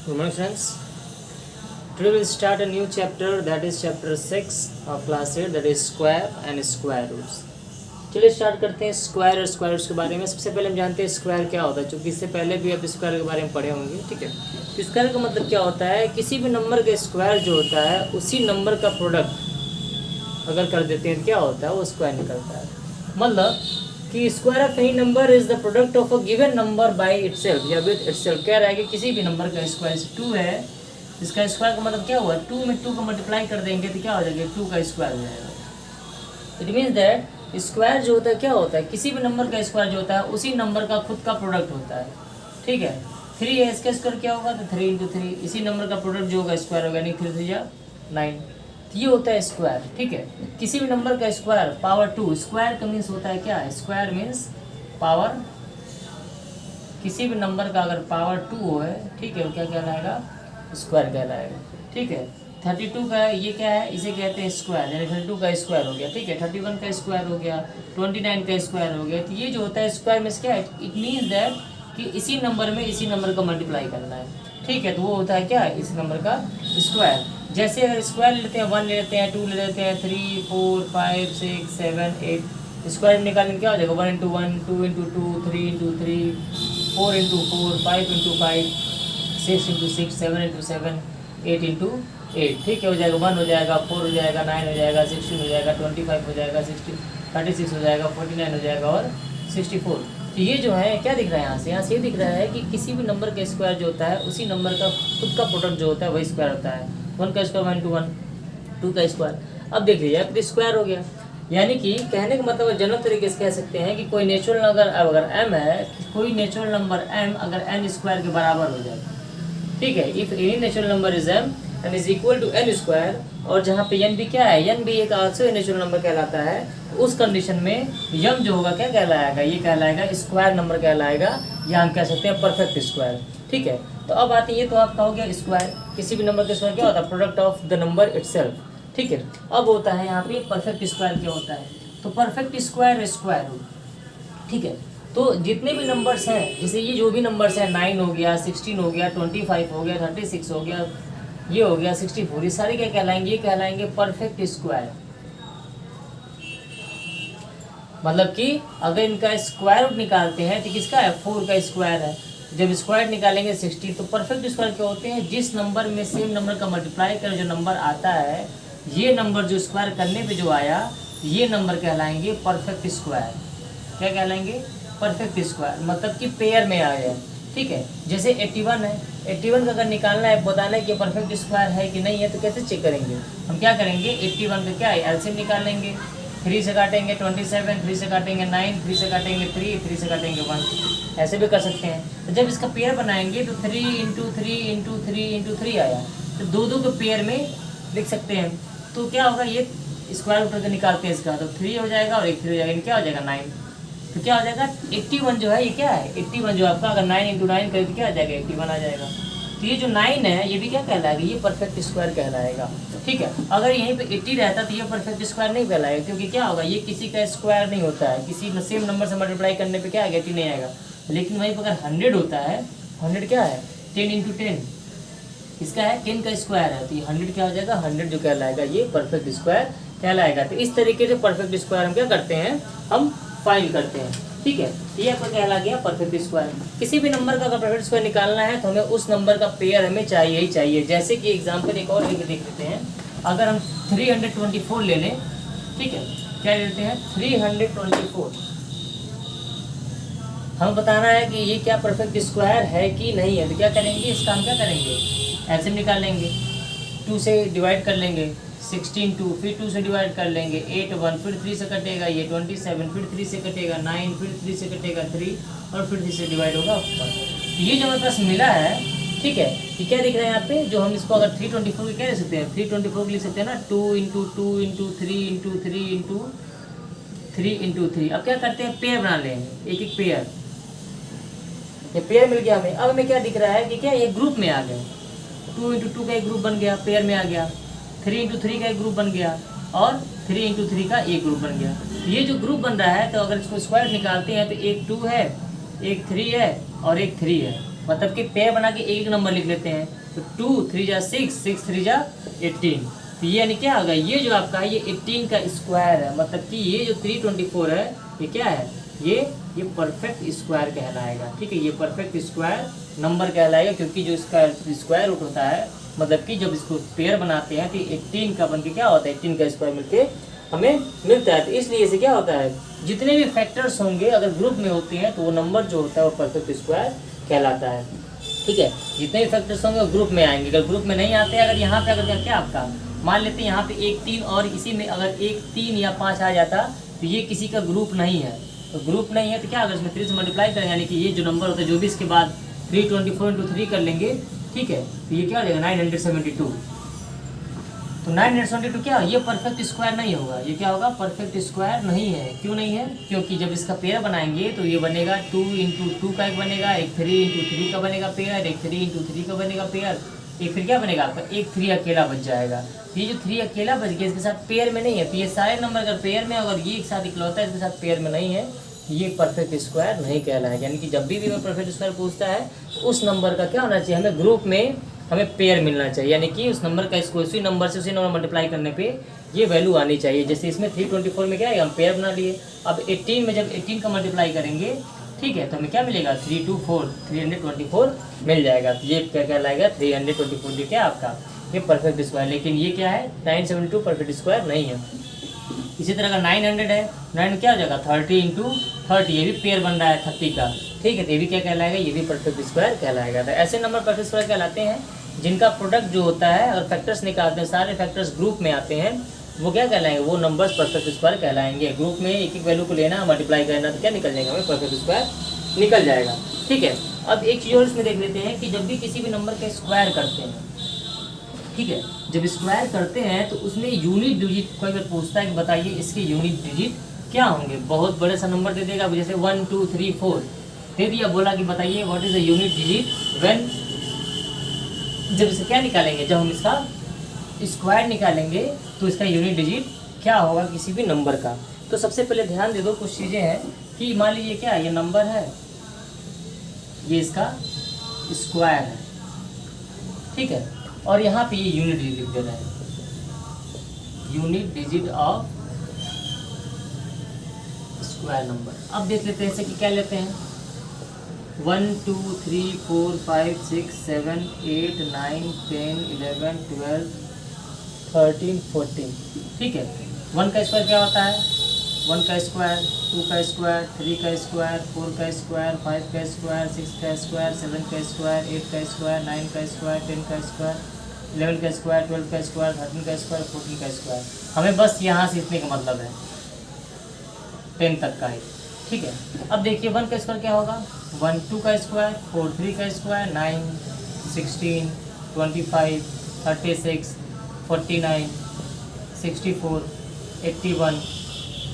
Good morning, friends. Today we'll start a new chapter, that is chapter 6 of class 8, that is square and square roots. चलिए start करते हैं square और square roots के बारे में। सबसे पहले हम जानते हैं स्क्वायर क्या होता है, क्योंकि इससे पहले भी आप स्क्वायर के बारे में पढ़े होंगे। ठीक है, तो स्क्वायर का मतलब क्या होता है, किसी भी नंबर का स्क्वायर जो होता है उसी नंबर का प्रोडक्ट अगर कर देते हैं क्या होता है, वो स्क्वायर निकलता है। मतलब कि square of any number is the product of a given number by itself या विद इटसेल्फ। कह रहा है कि किसी भी नंबर का स्क्वायर 2 है, इसका स्क्वायर का मतलब क्या हुआ, 2 में 2 को मल्टीप्लाई कर देंगे तो क्या हो जाएगा, 2 का स्क्वायर हो जाएगा। इट मीन्स दैट स्क्वायर जो होता है क्या होता है, किसी भी नंबर का स्क्वायर जो होता है उसी नंबर का खुद का प्रोडक्ट होता है। ठीक है, 3 है, इसका स्क्वायर क्या होगा, तो 3 इंटू 3 इसी नंबर का प्रोडक्ट जो होगा स्क्वायर होगा, यानी 3 3 9। ये होता है स्क्वायर। ठीक है, किसी भी नंबर का स्क्वायर पावर 2, स्क्वायर का मीन्स होता है क्या है, स्क्वायर मीन्स पावर। किसी भी नंबर का अगर पावर 2 है, ठीक है, वो क्या कहलाएगा, स्क्वायर कहलाएगा। ठीक है, 32 का ये क्या है, इसे कहते हैं स्क्वायर, यानी 32 का स्क्वायर हो गया। ठीक है, 31 का स्क्वायर हो गया, 29 का स्क्वायर हो गया। तो ये जो होता है स्क्वायर मीन्स क्या है, इट मीन्स दैट कि इसी नंबर में इसी नंबर का मल्टीप्लाई करना है। ठीक है, तो वो होता है क्या, इस नंबर का स्क्वायर। जैसे अगर स्क्वायर लेते हैं 1 ले लेते हैं, 2 ले लेते हैं, 3 4 5 6 7 8, स्क्वायर निकालने क्या हो जाएगा, 1 into 1, 2 into 2, 3 into 3, 4 into 4, 5 into 5, 6 into 6, 7 into 7, 8 into 8। ठीक है, हो जाएगा 1 हो जाएगा, 4 हो जाएगा, 9 हो जाएगा, 16 हो जाएगा, 25 हो जाएगा, 36 हो जाएगा, 49 हो जाएगा और 64। तो ये जो है क्या दिख रहा है, यहाँ से ये दिख रहा है कि किसी भी नंबर का स्क्वायर जो होता है उसी नंबर का खुद का प्रोडक्ट जो होता है वही स्क्वायर होता है। 1 का स्क्वायर 1 टू 1, 2 का स्क्वायर। अब देख लीजिए, अब स्क्वायर हो गया, यानी कि कहने का मतलब जनरल तरीके से कह सकते हैं कि कोई नेचुरल अगर m है, कोई नेचुरल नंबर m अगर n स्क्वायर के बराबर हो जाए। ठीक है, if any natural number is m and is equal to n square, और जहाँ पे n भी क्या है, n भी एक आल्सो नेचुरल नंबर कहलाता है, उस कंडीशन में m जो होगा क्या कहलाएगा, ये कहलाएगा स्क्वायर नंबर कहलाएगा, या हम कह सकते हैं परफेक्ट स्क्वायर। ठीक है, तो अब आती है, तो आपका हो गया स्क्वायर। किसी भी नंबर का स्क्वायर क्या होता है, product of the number itself. ठीक है, अब होता है यहाँ पे परफेक्ट स्क्वायर क्या होता है, तो परफेक्ट स्क्वायर स्क्वायर रूट। ठीक है, तो जितने भी नंबर्स हैं, जैसे ये जो भी नंबर्स हैं, 9 हो गया, 16 हो गया, 25 हो गया, 36 हो गया, ये हो गया 64, ये सारे क्या कहलाएंगे, ये कहलाएंगे परफेक्ट स्क्वायर। मतलब कि अगर इनका स्क्वायर रूट निकालते हैं तो किसका है, 4 का स्क्वायर है। जब स्क्वायर निकालेंगे 60, तो परफेक्ट स्क्वायर क्या होते हैं, जिस नंबर में सेम नंबर का मल्टीप्लाई कर जो नंबर आता है, ये नंबर जो स्क्वायर करने पे जो आया, ये नंबर कहलाएंगे परफेक्ट स्क्वायर। क्या कहलाएंगे, परफेक्ट स्क्वायर, मतलब कि पेयर में आ गया। ठीक है, जैसे 81 है, 81 का अगर निकालना है, बताना है कि परफेक्ट स्क्वायर है कि नहीं है, तो कैसे चेक करेंगे, हम क्या करेंगे, 81 का क्या है, एलसीएम निकालेंगे, 3 से काटेंगे 27, 3 से काटेंगे 9, 3 से काटेंगे 3, 3 से काटेंगे 1, ऐसे भी कर सकते हैं। तो जब इसका पेयर बनाएंगे तो 3 इंटू 3 इंटू 3 इंटू 3 आया, तो 2 के पेयर में लिख सकते हैं। तो क्या होगा, ये स्क्वायर रूट करके निकालते हैं इसका, तो 3 हो जाएगा और एक 3 हो जाएगा, क्या हो जाएगा 9। तो क्या हो जाएगा, 81 जो है, ये क्या है 81 जो आपका, अगर 9 इंटू 9 करें तो क्या आ जाएगा, 81 आ जाएगा। तो ये जो 9 है, ये भी क्या कहलाएगा, ये परफेक्ट स्क्वायर कहलाएगा। ठीक है, अगर यहीं पे 80 रहता तो ये परफेक्ट स्क्वायर नहीं कहलाएगा, क्योंकि क्या होगा, ये किसी का स्क्वायर नहीं होता है, किसी सेम नंबर से मल्टीप्लाई करने पे क्या आएगा, 80 नहीं आएगा। लेकिन वहीं पर अगर 100 होता है, 100 क्या है, 10 इंटू 10, इसका है 10 का स्क्वायर है, तो ये 100 क्या हो जाएगा, 100 जो कहलाएगा ये परफेक्ट स्क्वायर कहलाएगा। तो इस तरीके से परफेक्ट स्क्वायर हम क्या करते हैं, हम फाइंड करते हैं। ठीक है, ये आपका कहला गया परफेक्ट स्क्वायर। किसी भी नंबर का अगर परफेक्ट स्क्वायर निकालना है तो हमें उस नंबर का पेयर हमें चाहिए ही चाहिए। जैसे कि एग्जांपल एक और देख लेते हैं, अगर हम 324 ले लें, ठीक है, क्या लेते हैं 324, हमें बताना है कि ये क्या परफेक्ट स्क्वायर है कि नहीं है, तो क्या करेंगे, इसका हम क्या करेंगे, एलसीएम निकाल लेंगे, 2 से डिवाइड कर लेंगे, 16 2, फिर 2 से डिवाइड कर लेंगे, 8 1, फिर 3 से कटेगा ये 27, फिर 3 से कटेगा 9, फिर 3 से कटेगा 3 और फिर 3 से डिवाइड होगा 1। ये जो हमारे पास मिला है, ठीक है, ये क्या दिख रहा है यहाँ पे, जो हम इसको अगर 324 क्या लिख सकते हैं, 324 लिख सकते हैं ना, 2 into 2 into 3 into 3 into 3 into 3। अब क्या करते हैं, पेयर बना लेंगे, एक एक पेयर, ये पेयर मिल गया हमें। अब हमें क्या दिख रहा है कि क्या ये ग्रुप में आ गए, 2 इंटू 2 का एक ग्रुप बन गया, पेयर में आ गया, 3 इंटू 3 का एक ग्रुप बन गया, और 3 इंटू 3 का एक ग्रुप बन गया। ये जो ग्रुप बन रहा है, तो अगर इसको स्क्वायर निकालते हैं तो एक 2 है, एक 3 है और एक 3 है। मतलब कि पेयर बना के एक नंबर लिख लेते हैं। तो 2 3 जा 6, 6 3 जा 18। तो ये यानी क्या होगा, ये जो आपका है ये 18 का स्क्वायर है, मतलब कि ये जो 324 है ये क्या है, ये परफेक्ट स्क्वायर कहलाएगा। ठीक है, ये परफेक्ट स्क्वायर नंबर कहलाएगा, क्योंकि जो इसका स्क्वायर रूट होता है, मतलब कि जब इसको पेयर बनाते हैं तो 18 का बन के क्या होता है, 18 का स्क्वायर मिलके हमें मिलता है। तो इसलिए इसे क्या होता है, जितने भी फैक्टर्स होंगे अगर ग्रुप में होते हैं तो वो नंबर जो होता है वो परफेक्ट स्क्वायर कहलाता है। ठीक है, जितने भी फैक्टर्स होंगे वो ग्रुप में आएंगे। अगर ग्रुप में नहीं आते, अगर यहाँ पे अगर क्या आपका मान लेते हैं यहाँ पे 1 3 और इसी में अगर 1 3 या 5 आ जाता तो ये किसी का ग्रुप नहीं है। तो ग्रुप नहीं है तो क्या, अगर इसमें 3 से मल्टीप्लाई करें, यानी कि ये जो नंबर होता है जो भी इसके बाद 324 × 3 कर लेंगे, ठीक है, तो ये क्या हो जाएगा 972। तो 972 क्या, ये परफेक्ट स्क्वायर नहीं होगा। ये क्या होगा, परफेक्ट स्क्वायर नहीं है। क्यों नहीं है, क्योंकि जब इसका पेयर बनाएंगे तो ये बनेगा 2 × 2 का एक बनेगा, एक 3 × 3 का बनेगा पेयर, एक 3 × 3 का बनेगा पेयर, एक फिर क्या बनेगा आपका, एक 3 अकेला बच जाएगा। ये जो 3 अकेला बच गया इसके साथ पेयर में नहीं है, तो ये सारे नंबर अगर पेयर में, अगर ये एक साथ इकलौता है इसके साथ पेयर में नहीं है, ये परफेक्ट स्क्वायर नहीं कहलाएगा। यानी कि जब भी हमें परफेक्ट स्क्वायर पूछता है तो उस नंबर का क्या होना चाहिए, हमें ग्रुप में हमें पेयर मिलना चाहिए, यानी कि उस नंबर का इसको उसी नंबर से उसी नंबर मल्टीप्लाई करने पे ये वैल्यू आनी चाहिए। जैसे इसमें 324 में क्या है, हम पेयर बना लिए। अब 18 में जब 18 का मल्टीप्लाई करेंगे, ठीक है, तो हमें क्या मिलेगा, 324 324 मिल जाएगा। तो ये क्या कहलाएगा, 324 जो क्या आपका ये परफेक्ट स्क्वायर। लेकिन ये क्या है, 972 परफेक्ट स्क्वायर नहीं है। इसी तरह का 900 है, 9 क्या हो जाएगा 30 × 30, ये भी पेयर बन रहा है 30 का। ठीक है, तो ये भी क्या कहलाएगा, ये भी परफेक्ट स्क्वायर कहलाएगा। तो ऐसे नंबर परफेक्ट स्क्वायर कहलाते हैं जिनका प्रोडक्ट जो होता है, अगर फैक्टर्स निकालते हैं सारे फैक्टर्स ग्रुप में आते हैं, वो क्या कहलाएंगे, वो नंबर्स परफेक्ट स्क्वायर कहलाएंगे। ग्रुप में एक एक वैल्यू को लेना, मल्टीप्लाई करना, तो क्या निकल जाएगा, हमें परफेक्ट स्क्वायर निकल जाएगा। ठीक है, अब एक चीज़ और इसमें देख लेते हैं कि जब भी किसी भी नंबर का स्क्वायर करते हैं, ठीक है, जब स्क्वायर करते हैं तो उसमें यूनिट डिजिट कोई अगर पूछता है कि बताइए इसके यूनिट डिजिट क्या होंगे, बहुत बड़े सा नंबर दे देगा, जैसे 1 2 3 4 दे दिया, बोला कि बताइए what is the unit digit when, जब इसे क्या निकालेंगे, जब हम इसका स्क्वायर निकालेंगे तो इसका यूनिट डिजिट क्या होगा किसी भी नंबर का। तो सबसे पहले ध्यान दे दो, कुछ चीज़ें हैं कि मान लीजिए क्या ये नंबर है, ये इसका स्क्वायर है, ठीक है, और यहाँ पे ये यूनिट डिजिट लिख दे रहा है, unit digit of square number. अब देख लेते हैं इसे कि क्या लेते हैं, 1 2 3 4 5 6 7 8 9 10 11 12 13 14, ठीक है। 1 का स्क्वायर क्या होता है, 1 का स्क्वायर, 2 का स्क्वायर, 3 का स्क्वायर, 4 का स्क्वायर, 5 का स्क्वायर, 6 का स्क्वायर, 7 का स्क्वायर, 8 का स्क्वायर, 9 का स्क्वायर, 10 का स्क्वायर, 11 का स्क्वायर, 12 का स्क्वायर, 13 का स्क्वायर, 14 का स्क्वायर। हमें बस यहाँ से इतने का मतलब है, 10 तक का है, ठीक है। अब देखिए 1 का स्क्वायर क्या होगा, 1 2 का स्क्वायर, 4 3 का स्क्वायर, 9 16 25 36 49 64 81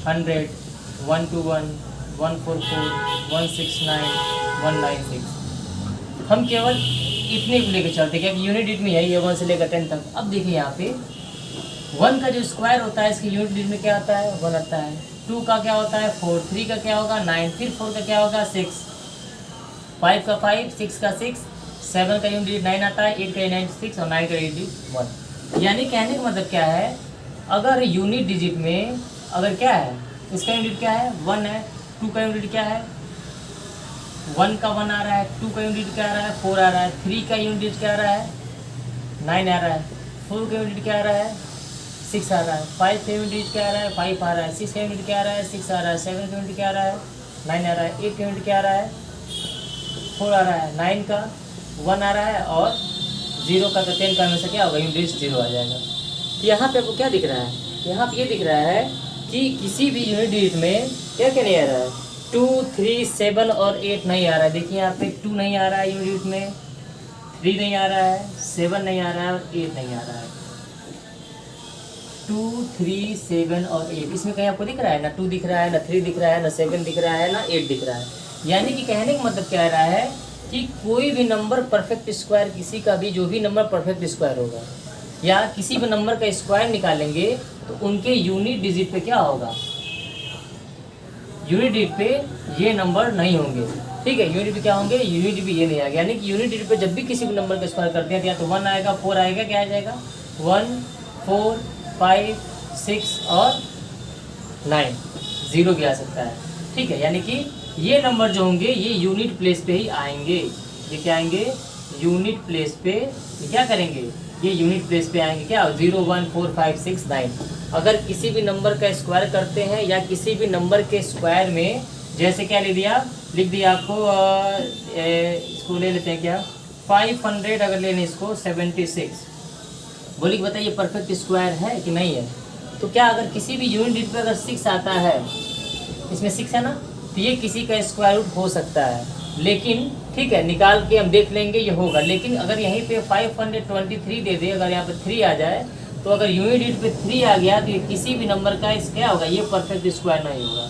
100 121 144 169 196। हम केवल इतने को लेकर चलते हैं क्योंकि यूनिट डिजिट में है ये 1 से लेकर 10 तक। अब देखिए यहाँ पे 1 का जो स्क्वायर होता है इसके यूनिट डिजिट में क्या आता है, 1 आता है। 2 का क्या होता है 4, 3 का क्या होगा 9, फिर 4 का क्या होगा 6, 5 का 5, 6 का 6, 7 का यूनिट डिजिट 9 आता है, 8 का यूनिट 6 और 9 का यूनिट डिजिट 1। यानी कहने का मतलब क्या है, अगर यूनिट डिजिट में अगर क्या है, इसका यूनिट क्या है 1 है, 2 का यूनिट क्या है 1 का 1 आ रहा है, 2 का यूनिट क्या आ रहा है 4 आ रहा है, 3 का यूनिट क्या आ रहा है 9 आ रहा है, 4 का यूनिट क्या आ रहा है 6 आ रहा है, 5 का यूनिट क्या आ रहा है 5 आ रहा है, 6 का यूनिट क्या आ रहा है 6 आ रहा है, 7 का यूनिट क्या आ रहा है 9 आ रहा है, 8 का यूनिट क्या आ रहा है 4 आ रहा है, 9 का 1 आ रहा है और 0 का तो 10 का हमेशा क्या होगा यूनिट 0 आ जाएगा। तो यहाँ पे आपको क्या दिख रहा है, यहाँ पे ये दिख रहा है कि किसी भी यूनिट डिजिट में क्या क्या नहीं आ रहा है, 2 3 7 और 8 नहीं आ रहा है। देखिए यहाँ पे 2 नहीं आ रहा है यूनिट डिजिट में, 3 नहीं आ रहा है, 7 नहीं आ रहा है और 8 नहीं आ रहा है। 2 3 7 और 8 इसमें कहीं आपको दिख रहा है, ना 2 दिख रहा है, ना 3 दिख रहा है, ना 7 दिख रहा है, ना 8 दिख रहा है। यानी कि कहने का मतलब क्या रहा है कि कोई भी नंबर परफेक्ट स्क्वायर, किसी का भी जो भी नंबर परफेक्ट स्क्वायर होगा या किसी भी नंबर का स्क्वायर निकालेंगे तो उनके यूनिट डिजिट पे क्या होगा, यूनिट डिजिट पे ये नंबर नहीं होंगे। ठीक है। यूनिट भी क्या होंगे, यूनिट भी ये नहीं आएगा, यानी कि यूनिट डिजिट पे जब भी किसी भी नंबर का स्क्वायर करते हैं तो या तो 1 आएगा, 4 आएगा, क्या आ जाएगा 1, 4, 5, 6 और 9, 0 भी आ सकता है। ठीक है, यानी कि ये नंबर जो होंगे ये यूनिट प्लेस पे ही आएंगे। ये क्या आएंगे, यूनिट प्लेस पे। ये क्या करेंगे, ये यूनिट प्लेस पे आएंगे, क्या 0, 1, 4, 5, 6, 9। अगर किसी भी नंबर का स्क्वायर करते हैं या किसी भी नंबर के स्क्वायर में, जैसे क्या लिख दिया आपको, इसको ले लेते हैं क्या 500, अगर लेने इसको 76, बोलिए बताइए परफेक्ट स्क्वायर है कि नहीं है। तो क्या अगर किसी भी यूनिट डिजिट पे अगर 6 आता है, इसमें 6 है ना, तो ये किसी का स्क्वायर रूट हो सकता है, लेकिन ठीक है निकाल के हम देख लेंगे ये होगा। लेकिन अगर यहीं पे 523 दे दे, अगर यहाँ पे 3 आ जाए, तो अगर यूनिट डिजिट पे 3 आ गया तो ये किसी भी नंबर का इस क्या होगा, ये परफेक्ट स्क्वायर नहीं होगा।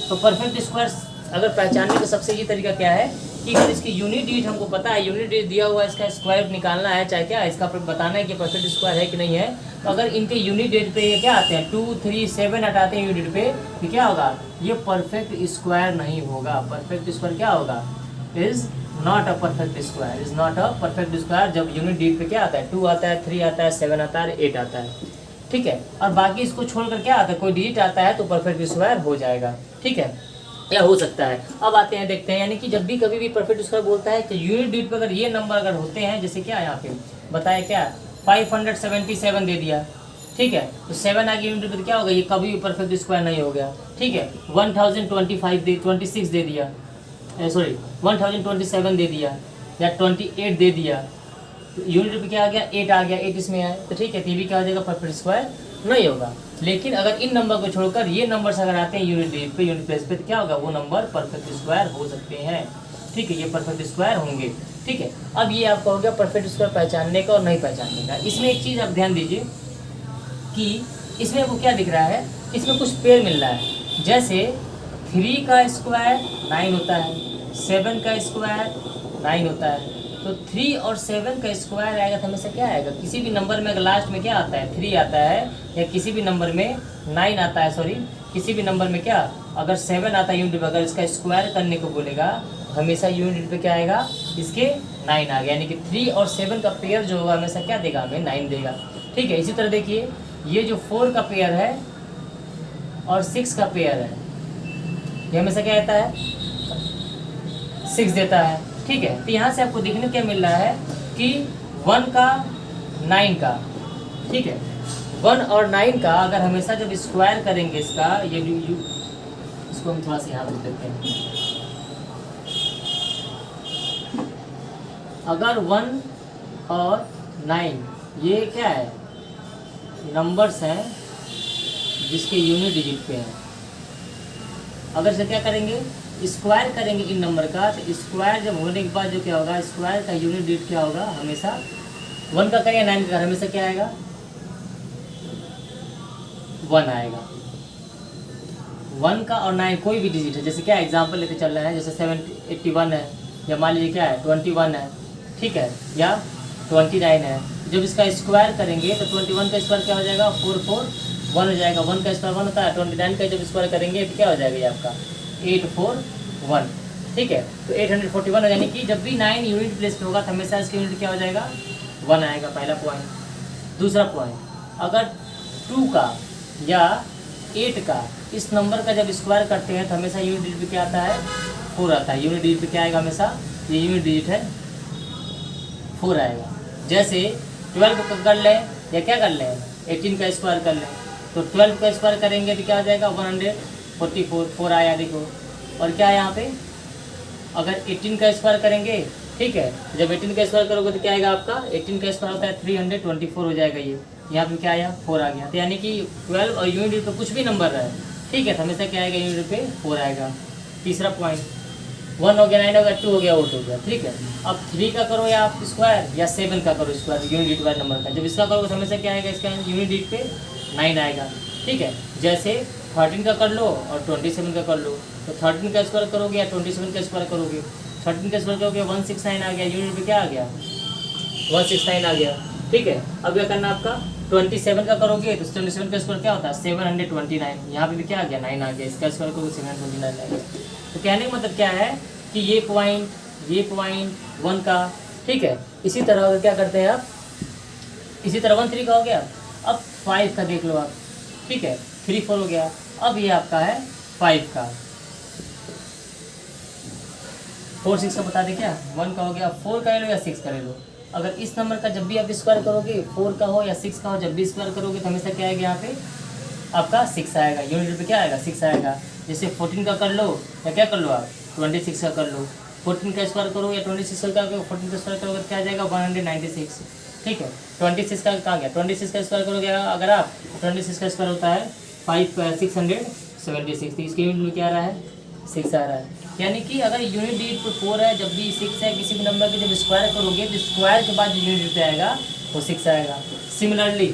तो परफेक्ट स्क्वायर अगर पहचानने का सबसे ये तरीका क्या है कि अगर इसकी यूनिट डिजिट हमको पता है, यूनिट डिजिट दिया हुआ है, इसका स्क्वायर निकालना है, चाहे क्या इसका बताना है कि परफेक्ट स्क्वायर है कि नहीं है। तो अगर इनके यूनिट डिजिट पे ये क्या आते हैं 2, 3, 7 हटाते हैं यूनिट पे, तो क्या होगा, ये परफेक्ट स्क्वायर नहीं होगा। परफेक्ट स्क्वायर क्या होगा, is not a perfect square, is not a perfect square. जब यूनिट डिजिट पे क्या आता है 2 आता है, 3 आता है, 7 आता है, 8 आता है। ठीक है, और बाकी इसको छोड़कर क्या आता है, कोई डिजिट आता है तो परफेक्ट स्क्वायर हो जाएगा। ठीक है, या हो सकता है। अब आते हैं देखते हैं, यानी कि जब भी कभी भी परफेक्ट स्क्वायर बोलता है तो यूनिट डिजिट पर अगर ये नंबर अगर होते हैं, जैसे क्या यहाँ पे बताया क्या 577 दे दिया, ठीक है, तो 7 आगे यूनिट पर क्या होगा, ये कभी भी परफेक्ट स्क्वायर नहीं हो गया। ठीक है, 1026 दे दिया, सॉरी 1027 दे दिया या 28 दे दिया, तो यूनिट पे क्या आ गया 8 आ गया, 8 इसमें आया, तो ठीक है, तो ये भी क्या हो जाएगा परफेक्ट स्क्वायर नहीं होगा। लेकिन अगर इन नंबर को छोड़कर ये नंबर्स अगर आते हैं यूनिट डिजिट पे, यूनिट प्लेस पे, तो क्या होगा, वो नंबर परफेक्ट स्क्वायर हो सकते हैं। ठीक है, ये परफेक्ट स्क्वायर होंगे। ठीक है, अब ये आपका हो गया परफेक्ट स्क्वायर पहचानने का और नहीं पहचानने का। इसमें एक चीज़ आप ध्यान दीजिए कि इसमें आपको क्या दिख रहा है, इसमें कुछ पेयर मिल रहा है। जैसे 3 का स्क्वायर 9 होता है, 7 का स्क्वायर 9 होता है, तो 3 और 7 का स्क्वायर आएगा तो हमेशा क्या आएगा, किसी भी नंबर में अगर लास्ट में क्या आता है 3 आता है, या किसी भी नंबर में 9 आता है, सॉरी किसी भी नंबर में क्या अगर 7 आता है यूनिट पे, अगर इसका स्क्वायर करने को बोलेगा हमेशा यूनिट पे क्या आएगा, इसके 9 आ गया, यानी कि 3 और 7 का पेयर जो होगा हमेशा क्या देगा, हमें 9 देगा। ठीक है, इसी तरह देखिए ये जो 4 का पेयर है और 6 का पेयर है, ये हमेशा क्या आता है 6 देता है। ठीक है, तो यहाँ से आपको देखने क्या मिल रहा है कि 1 का 9 का, ठीक है 1 और 9 का अगर हमेशा जब स्क्वायर करेंगे इसका, ये इसको हम थोड़ा सा यहाँ पर देते हैं, अगर 1 और 9 ये क्या है नंबर्स हैं जिसके यूनिट डिजिट पे हैं, अगर से क्या करेंगे स्क्वायर करेंगे इन नंबर का, तो स्क्वायर जब होने के बाद जो क्या होगा, स्क्वायर का यूनिट डिजिट क्या होगा, हमेशा 1 का करें 9 का हमेशा क्या आएगा 1 आएगा। 1 का और 9 कोई भी डिजिट है, जैसे क्या एग्जांपल लेके चल रहे हैं, जैसे 81 है, या मान लीजिए क्या है 21 है, ठीक है, या 29 है, जब इसका स्क्वायर करेंगे तो 21 का स्क्वायर क्या हो जाएगा 441 हो जाएगा, 1 का स्क्वायर 1 होता है, 29 का जब स्क्वायर करेंगे तो क्या हो जाएगा ये आपका 841। ठीक है, तो 841 यानी कि जब भी 9 यूनिट प्लेस पे होगा तो हमेशा इसका यूनिट क्या हो जाएगा 1 आएगा, पहला पॉइंट। दूसरा पॉइंट, अगर 2 का या 8 का इस नंबर का जब स्क्वायर करते हैं तो हमेशा यूनिट डिजिट पे क्या आता है 4 आता है, यूनिट डिजिट पे क्या आएगा हमेशा, ये यूनिट डिजिट है 4 आएगा। जैसे 12 को कर लें या क्या कर लें 18 का स्क्वायर कर लें, तो 12 का स्क्वायर करेंगे तो क्या आ जाएगा 144, 4 आया देखो। और क्या है यहाँ पे अगर 18 का स्क्वायर करेंगे, ठीक है, जब 18 का स्क्वायर करोगे तो क्या आएगा आपका 18 का स्क्वायर होता है 324 हो जाएगा, ये यहाँ पे क्या आया 4 आ गया। तो यानी कि 12 और यूनिट पे कुछ भी नंबर रहे, ठीक है, तो हमेशा क्या आएगा यूनिट पे 4 आएगा। तीसरा पॉइंट 1 हो गया, 9 हो गया, 2 हो गया, 8 हो गया, ठीक है। अब 3 का करो या आप स्क्वायर या 7 का करो स्क्वायर यूनिट डिजिट वाले नंबर का, जब इसका करोगे तो हमेशा क्या आएगा इसका यूनिट डिजिट पे 9 आएगा, ठीक है। जैसे 13 का कर लो और 27 का कर लो, तो 13 का स्क्वायर करोगे या 27 का स्क्वायर करोगे, 13 का स्क्वायर करोगे 169 आ गया, यूनिट पे क्या आ गया 169 आ गया, ठीक है। अब क्या करना आपका 27 का करोगे तो 27 का स्क्वायर क्या होता है 729, यहाँ पे भी क्या आ गया 9 आ गया, इसका स्क्वायर करोगे 729 आ गया। तो कहने का मतलब क्या है कि ये पॉइंट 1 का, ठीक है। इसी तरह अगर क्या करते हैं आप, इसी तरह 1 3 का हो गया, अब 5 का देख लो आप, ठीक है, 3 4 हो गया, अब ये आपका है 5 का, 4 6 का बता दें क्या, 1 का हो गया, 4 का ले लो या 6 का ले लो। अगर इस नंबर का जब भी आप स्क्वायर करोगे, 4 का हो या 6 का हो, जब भी स्क्वायर करोगे तो हमेशा क्या आएगा यहाँ पे आपका 6 आएगा, यूनिट पे क्या आएगा 6 आएगा। जैसे 14 का कर लो या क्या कर लो आप 26 का कर लो, 14 का स्क्वायर करो या 26 का करो, 14 का स्क्वायर करोगे क्या आ जाएगा 196, ठीक है। 26 का कहाँ गया, 26 का स्क्वायर करोगे अगर आप, 26 का स्क्वायर होता है 676, तो इसके यूनिट में क्या आ रहा है 6 आ रहा है। यानी कि अगर यूनिट डिजिट पे 4 है, जब भी 6 है, किसी भी नंबर के जब स्क्वायर करोगे तो स्क्वायर के बाद जो यूनिट डिजिट आएगा वो 6 आएगा। सिमिलरली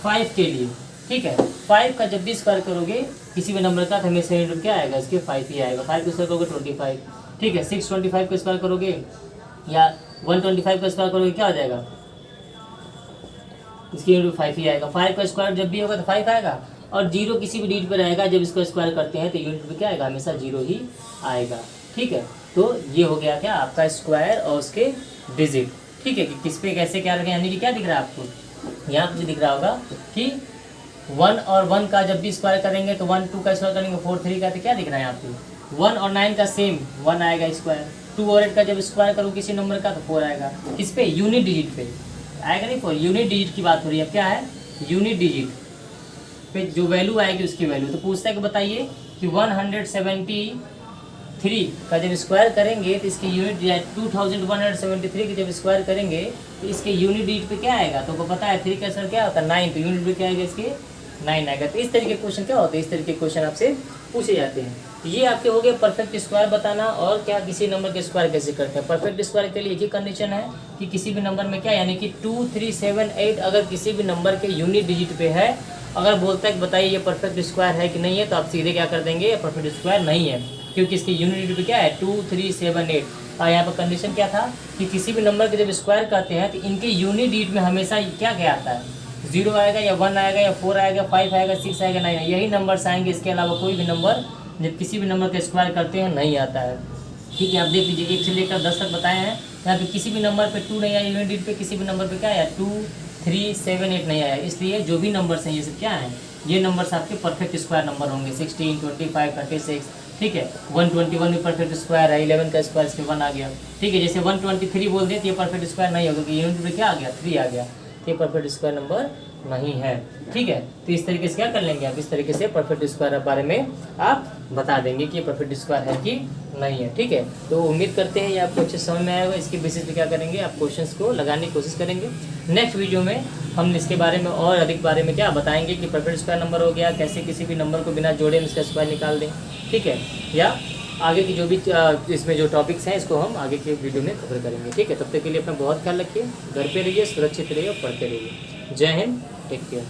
5 के लिए, ठीक है, 5 का जब भी स्क्वायर करोगे किसी भी नंबर का तो हमेशा यूनिट क्या आएगा, इसके 5 ही आएगा। 5 का स्क्वायर करोगे 25, ठीक है। 625 का स्क्वायर करोगे या 125 का स्क्वायर करोगे क्या आ जाएगा, इसकी यूनिट 5 ही आएगा। 5 का स्क्वायर जब भी होगा तो 5 आएगा, और 0 किसी भी डिजिट पर रहेगा, जब इसको स्क्वायर करते हैं तो यूनिट पे क्या आएगा, हमेशा 0 ही आएगा, ठीक है। तो ये हो गया क्या आपका स्क्वायर और उसके डिजिट, ठीक है, कि किस पे कैसे क्या रखें। यानी कि क्या दिख रहा है आपको, यहाँ पे दिख रहा होगा कि 1 और 1 का जब भी स्क्वायर करेंगे तो 1 2 का स्क्वायर करेंगे 4 3 का, तो क्या दिख रहा है यहाँ पे 1 और 9 का सेम 1 आएगा स्क्वायर, 2 और 8 का जब स्क्वायर करो किसी नंबर का तो 4 आएगा। किस पे, यूनिट डिजिट पे आएगा, नहीं 4, यूनिट डिजिट की बात हो रही है। क्या है, यूनिट डिजिट पे जो वैल्यू आएगी उसकी वैल्यू। तो पूछता है कि बताइए कि 173 का जब स्क्वायर करेंगे तो इसकी यूनिट 2173 की जब स्क्वायर करेंगे तो इसके यूनिट डिजिट पे क्या आएगा, तो पता है 3 का स्क्वायर क्या होता है 9, तो यूनिट पे क्या आएगा इसके 9 आएगा। तो इस तरीके के क्वेश्चन क्या होते हैं, इस तरीके के क्वेश्चन आपसे पूछे जाते हैं। तो ये आपके हो गए परफेक्ट स्क्वायर बताना, और क्या किसी नंबर के स्क्वायर कैसे करते हैं। परफेक्ट स्क्वायर के लिए एक ही कंडीशन है कि किसी भी नंबर में क्या, यानी कि 2 3 7 8 अगर किसी भी नंबर के यूनिट डिजिट पे है, अगर बोलता है कि बताइए ये परफेक्ट स्क्वायर है कि नहीं है, तो आप सीधे क्या कर देंगे, परफेक्ट स्क्वायर नहीं है, क्योंकि इसकी यूनिट डिजिट पे क्या है 2 3 7 8। और यहाँ पर कंडीशन क्या था कि किसी भी नंबर के जब स्क्वायर करते हैं तो इनके यूनिट डिजिट में हमेशा क्या क्या आता है, 0 आएगा या 1 आएगा या 4 आएगा, 5 आएगा, 6 आएगा, 9, यही नंबर्स आएंगे। इसके अलावा कोई भी नंबर जब किसी भी नंबर का स्क्वायर करते हैं नहीं आता है, ठीक है। आप देख लीजिए 1 से लेकर 10 तक बताए हैं, यहाँ पे किसी भी नंबर पे 2 नहीं आया, यूनिट डिजिट पे किसी भी नंबर पे क्या आया 2 3 7 8 नहीं आया। इसलिए जो भी नंबर्स हैं ये सब क्या हैं, ये नंबर्स आपके परफेक्ट स्क्वायर नंबर होंगे। 16 25 36, ठीक है। 121 भी परफेक्ट स्क्वायर है, 11 का स्क्वायर इसके 1 आ गया, ठीक है। जैसे 123 बोल दिए तो ये परफेक्ट स्क्वायर नहीं होगा, क्योंकि यूनिट पे क्या आ गया 3 आ गया, तो ये परफेक्ट स्क्वायर नंबर नहीं है, ठीक है। तो इस तरीके से क्या कर लेंगे आप, इस तरीके से परफेक्ट स्क्वायर के बारे में आप बता देंगे कि ये परफेक्ट स्क्वायर है कि नहीं है, ठीक है। तो उम्मीद करते हैं ये आपको अच्छे समझ में आएगा। इसके बेसिस पे क्या करेंगे, आप क्वेश्चंस को लगाने की कोशिश करेंगे। नेक्स्ट वीडियो में हम इसके बारे में और अधिक बारे में क्या बताएंगे कि परफेक्ट स्क्वायर नंबर हो गया, कैसे किसी भी नंबर को बिना जोड़े में इसका स्क्वायर निकाल दें, ठीक है। या आगे की जो भी इसमें जो टॉपिक्स हैं इसको हम आगे के वीडियो में कवर करेंगे, ठीक है। तब तक के लिए अपना बहुत ख्याल रखिए, घर पे रहिए, सुरक्षित रहिए और पढ़ते रहिए। जय हिंद, टेक केयर।